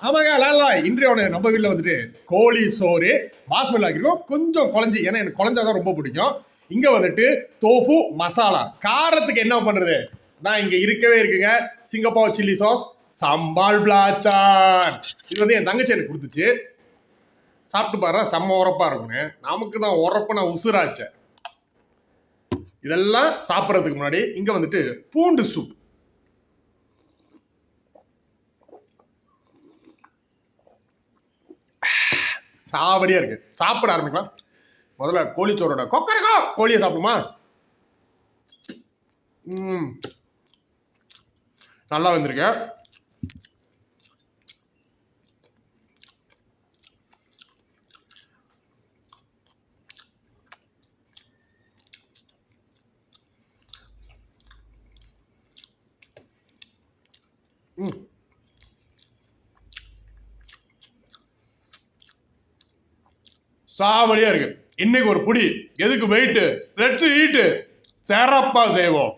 ஆமாங்க லாலா இன்றைய நம்ம வீட்டில் வந்துட்டு கோழி சோறு பாஸ்மதி ஆக்கிருக்கோம். கொஞ்சம் குழஞ்சி, ஏன்னா எனக்கு குழஞ்சாதான் ரொம்ப பிடிக்கும். இங்க வந்துட்டு தோஃபு மசாலா. காரத்துக்கு என்ன பண்றது, நான் இங்க இருக்கவே இருக்குங்க சிங்கப்பூர் சில்லி சாஸ் சம்பால் பிளாச்சான். இது வந்து என் தங்கச்சி எனக்கு கொடுத்துச்சு. சாப்பிட்டு பாரு, செம்ம உரப்பா இருக்குங்க. நமக்கு தான் உரப்பு, நான் உசுராச்சேன். இதெல்லாம் சாப்பிட்றதுக்கு முன்னாடி இங்க வந்துட்டு பூண்டு சூப். சாவடியா இருக்கு. சாப்பிட ஆரம்பிக்கலாம். முதல்ல கோழிச்சோரோட கொக்கரக்கோ கோழியை சாப்பிடுமா. நல்லா வந்திருக்க. சாவடியா இருக்கு. இன்னைக்கு ஒரு புடி எதுக்கு வெயிட்டு, லெட்ஸ் ஈட். சிறப்பா செய்வோம்.